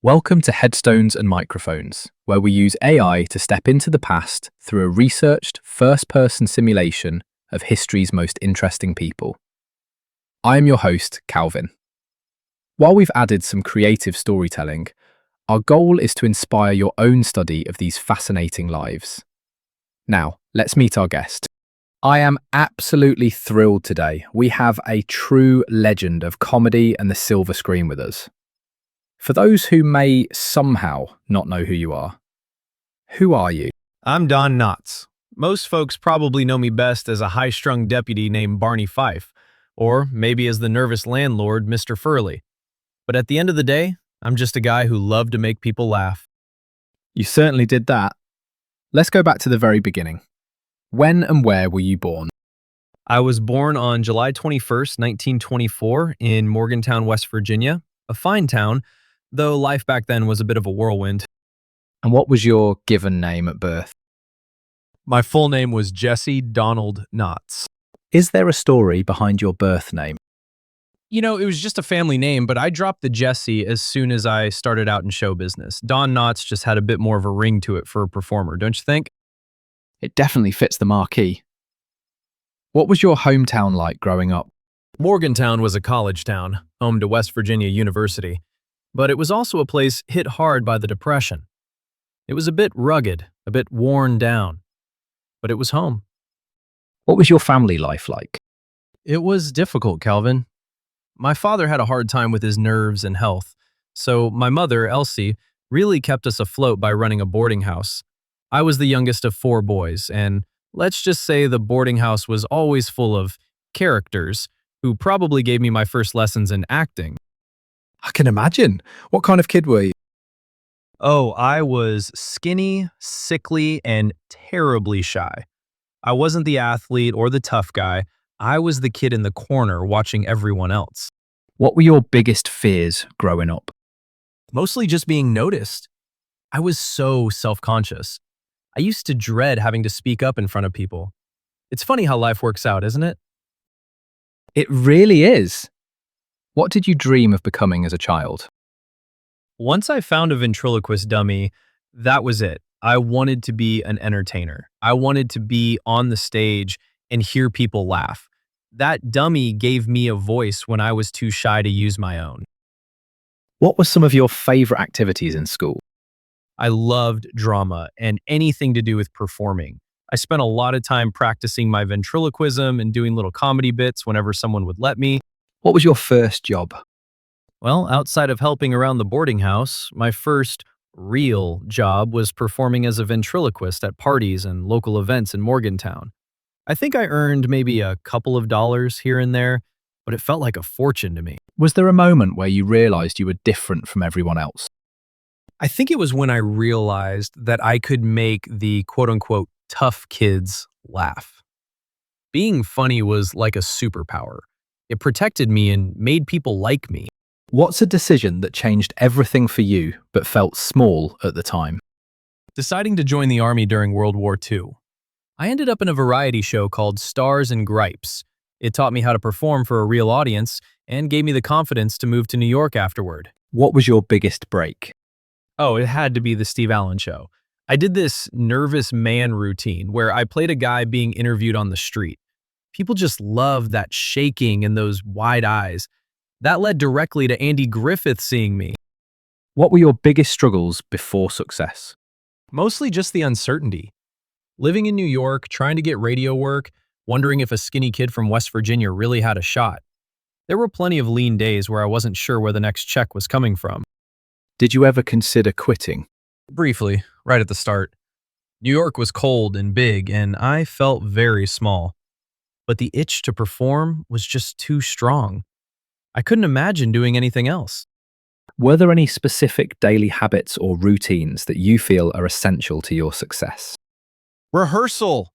Welcome to Headstones and Microphones, where we use AI to step into the past through a researched, first-person simulation of history's most interesting people. I am your host, Calvin. While we've added some creative storytelling, our goal is to inspire your own study of these fascinating lives. Now, let's meet our guest. I am absolutely thrilled today. We have a true legend of comedy and the silver screen with us. For those who may somehow not know who you are, who are you? I'm Don Knotts. Most folks probably know me best as a high-strung deputy named Barney Fife, or maybe as the nervous landlord, Mr. Furley. But at the end of the day, I'm just a guy who loved to make people laugh. You certainly did that. Let's go back to the very beginning. When and where were you born? I was born on July 21st, 1924 in Morgantown, West Virginia, a fine town, though life back then was a bit of a whirlwind. And what was your given name at birth? My full name was Jesse Donald Knotts. Is there a story behind your birth name? It was just a family name, but I dropped the Jesse as soon as I started out in show business. Don Knotts just had a bit more of a ring to it for a performer, don't you think? It definitely fits the marquee. What was your hometown like growing up? Morgantown was a college town, home to West Virginia University, but it was also a place hit hard by the Depression. It was a bit rugged, a bit worn down, but it was home. What was your family life like? It was difficult, Calvin. My father had a hard time with his nerves and health, so my mother, Elsie, really kept us afloat by running a boarding house. I was the youngest of 4 boys, and let's just say the boarding house was always full of characters who probably gave me my first lessons in acting. I can imagine. What kind of kid were you? Oh, I was skinny, sickly, and terribly shy. I wasn't the athlete or the tough guy. I was the kid in the corner watching everyone else. What were your biggest fears growing up? Mostly just being noticed. I was so self-conscious. I used to dread having to speak up in front of people. It's funny how life works out, isn't it? It really is. What did you dream of becoming as a child? Once I found a ventriloquist dummy, that was it. I wanted to be an entertainer. I wanted to be on the stage and hear people laugh. That dummy gave me a voice when I was too shy to use my own. What were some of your favorite activities in school? I loved drama and anything to do with performing. I spent a lot of time practicing my ventriloquism and doing little comedy bits whenever someone would let me. What was your first job? Well, outside of helping around the boarding house, my first real job was performing as a ventriloquist at parties and local events in Morgantown. I think I earned maybe a couple of dollars here and there, but it felt like a fortune to me. Was there a moment where you realized you were different from everyone else? I think it was when I realized that I could make the quote-unquote tough kids laugh. Being funny was like a superpower. It protected me and made people like me. What's a decision that changed everything for you but felt small at the time? Deciding to join the Army during World War II. I ended up in a variety show called Stars and Gripes. It taught me how to perform for a real audience and gave me the confidence to move to New York afterward. What was your biggest break? Oh, it had to be the Steve Allen Show. I did this nervous man routine where I played a guy being interviewed on the street. People just loved that shaking and those wide eyes. That led directly to Andy Griffith seeing me. What were your biggest struggles before success? Mostly just the uncertainty. Living in New York, trying to get radio work, wondering if a skinny kid from West Virginia really had a shot. There were plenty of lean days where I wasn't sure where the next check was coming from. Did you ever consider quitting? Briefly, right at the start. New York was cold and big, and I felt very small. But the itch to perform was just too strong. I couldn't imagine doing anything else. Were there any specific daily habits or routines that you feel are essential to your success? Rehearsal!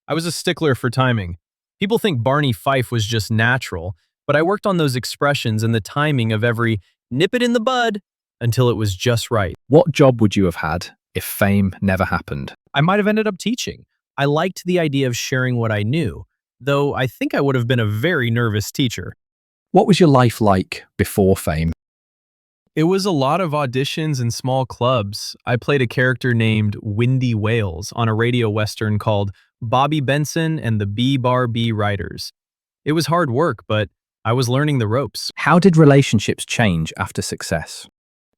I was a stickler for timing. People think Barney Fife was just natural, but I worked on those expressions and the timing of every nip it in the bud until it was just right. What job would you have had if fame never happened? I might have ended up teaching. I liked the idea of sharing what I knew, though I think I would have been a very nervous teacher. What was your life like before fame? It was a lot of auditions in small clubs. I played a character named Windy Wales on a radio western called Bobby Benson and the B-Bar B Riders. It was hard work, but I was learning the ropes. How did relationships change after success?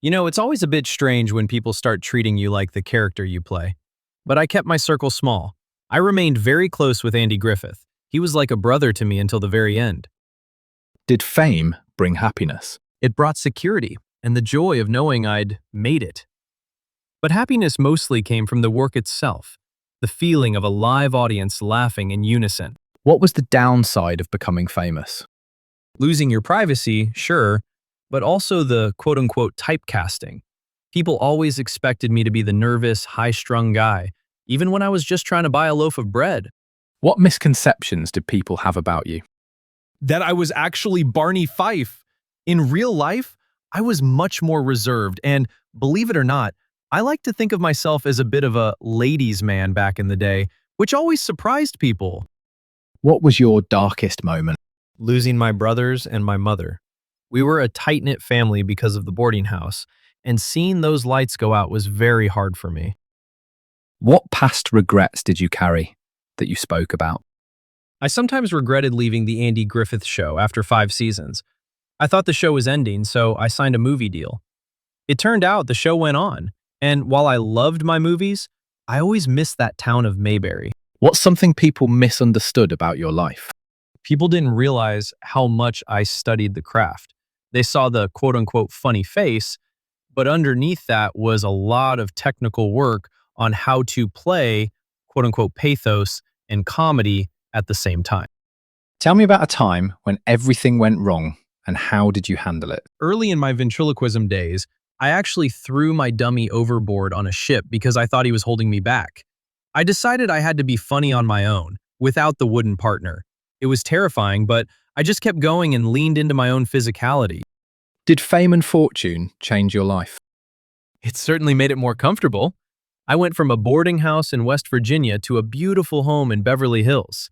You know, it's always a bit strange when people start treating you like the character you play. But I kept my circle small. I remained very close with Andy Griffith. He was like a brother to me until the very end. Did fame bring happiness? It brought security and the joy of knowing I'd made it. But happiness mostly came from the work itself, the feeling of a live audience laughing in unison. What was the downside of becoming famous? Losing your privacy, sure, but also the quote-unquote typecasting. People always expected me to be the nervous, high-strung guy, even when I was just trying to buy a loaf of bread. What misconceptions did people have about you? That I was actually Barney Fife. In real life, I was much more reserved, and believe it or not, I like to think of myself as a bit of a ladies' man back in the day, which always surprised people. What was your darkest moment? Losing my brothers and my mother. We were a tight-knit family because of the boarding house, and seeing those lights go out was very hard for me. What past regrets did you carry that you spoke about? I sometimes regretted leaving the Andy Griffith Show after 5 seasons. I thought the show was ending, so I signed a movie deal. It turned out the show went on, and while I loved my movies, I always missed that town of Mayberry. What's something people misunderstood about your life? People didn't realize how much I studied the craft. They saw the quote-unquote funny face, but underneath that was a lot of technical work on how to play quote-unquote pathos and comedy at the same time. Tell me about a time when everything went wrong and how did you handle it? Early in my ventriloquism days, I actually threw my dummy overboard on a ship because I thought he was holding me back. I decided I had to be funny on my own, without the wooden partner. It was terrifying, but I just kept going and leaned into my own physicality. Did fame and fortune change your life? It certainly made it more comfortable. I went from a boarding house in West Virginia to a beautiful home in Beverly Hills.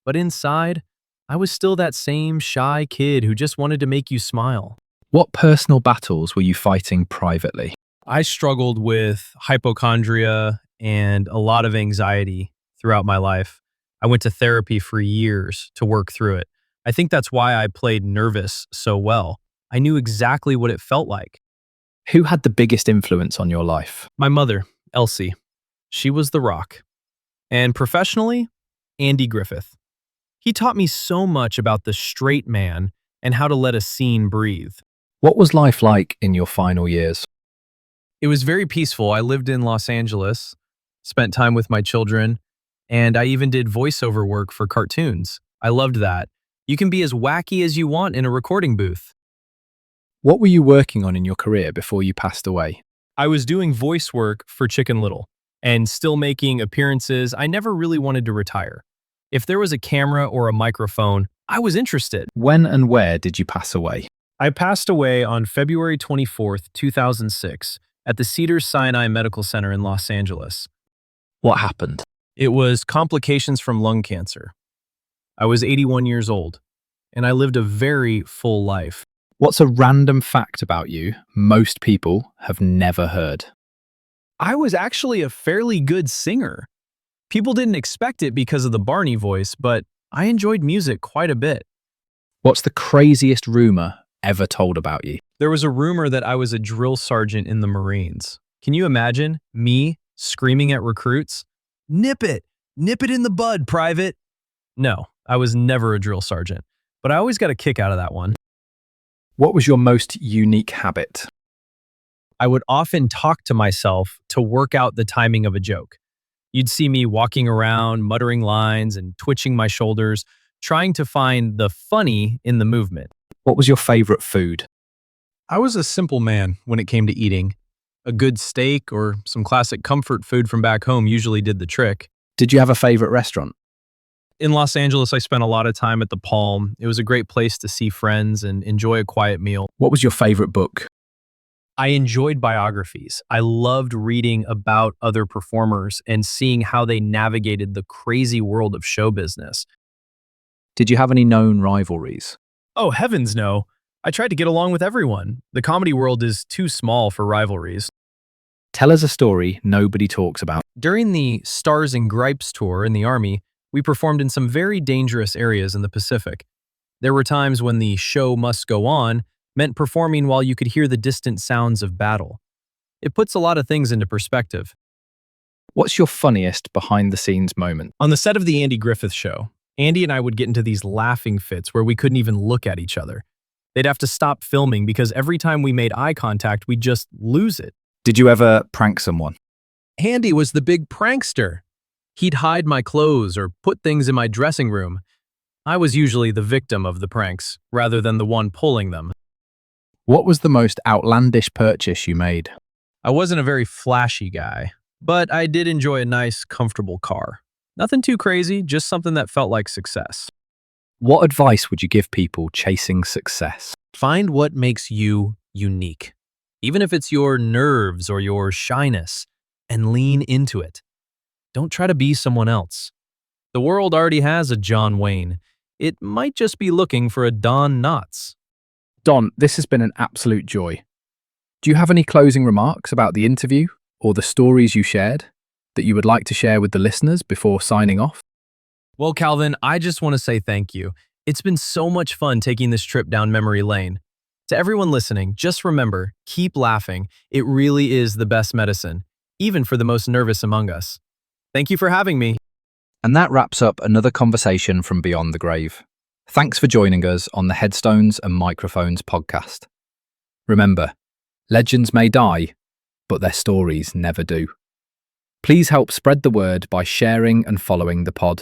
But inside, I was still that same shy kid who just wanted to make you smile. What personal battles were you fighting privately? I struggled with hypochondria and a lot of anxiety throughout my life. I went to therapy for years to work through it. I think that's why I played nervous so well. I knew exactly what it felt like. Who had the biggest influence on your life? My mother, Elsie. She was the rock. And professionally, Andy Griffith. He taught me so much about the straight man and how to let a scene breathe. What was life like in your final years? It was very peaceful. I lived in Los Angeles, spent time with my children, and I even did voiceover work for cartoons. I loved that. You can be as wacky as you want in a recording booth. What were you working on in your career before you passed away? I was doing voice work for Chicken Little and still making appearances. I never really wanted to retire. If there was a camera or a microphone, I was interested. When and where did you pass away? I passed away on February 24th, 2006, at the Cedars-Sinai Medical Center in Los Angeles. What happened? It was complications from lung cancer. I was 81 years old, and I lived a very full life. What's a random fact about you most people have never heard? I was actually a fairly good singer. People didn't expect it because of the Barney voice, but I enjoyed music quite a bit. What's the craziest rumor ever told about you? There was a rumor that I was a drill sergeant in the Marines. Can you imagine me screaming at recruits? Nip it in the bud, private. No, I was never a drill sergeant, but I always got a kick out of that one. What was your most unique habit? I would often talk to myself to work out the timing of a joke. You'd see me walking around, muttering lines and twitching my shoulders, trying to find the funny in the movement. What was your favorite food? I was a simple man when it came to eating. A good steak or some classic comfort food from back home usually did the trick. Did you have a favorite restaurant? In Los Angeles, I spent a lot of time at the Palm. It was a great place to see friends and enjoy a quiet meal. What was your favorite book? I enjoyed biographies. I loved reading about other performers and seeing how they navigated the crazy world of show business. Did you have any known rivalries? Oh, heavens no. I tried to get along with everyone. The comedy world is too small for rivalries. Tell us a story nobody talks about. During the Stars and Gripes tour in the Army, we performed in some very dangerous areas in the Pacific. There were times when the show must go on meant performing while you could hear the distant sounds of battle. It puts a lot of things into perspective. What's your funniest behind-the-scenes moment? On the set of the Andy Griffith Show, Andy and I would get into these laughing fits where we couldn't even look at each other. They'd have to stop filming because every time we made eye contact, we'd just lose it. Did you ever prank someone? Andy was the big prankster. He'd hide my clothes or put things in my dressing room. I was usually the victim of the pranks, rather than the one pulling them. What was the most outlandish purchase you made? I wasn't a very flashy guy, but I did enjoy a nice, comfortable car. Nothing too crazy, just something that felt like success. What advice would you give people chasing success? Find what makes you unique, even if it's your nerves or your shyness, and lean into it. Don't try to be someone else. The world already has a John Wayne. It might just be looking for a Don Knotts. Don, this has been an absolute joy. Do you have any closing remarks about the interview or the stories you shared that you would like to share with the listeners before signing off? Well, Calvin, I just want to say thank you. It's been so much fun taking this trip down memory lane. To everyone listening, just remember, keep laughing. It really is the best medicine, even for the most nervous among us. Thank you for having me. And that wraps up another conversation from Beyond the Grave. Thanks for joining us on the Headstones and Microphones podcast. Remember, legends may die, but their stories never do. Please help spread the word by sharing and following the pod.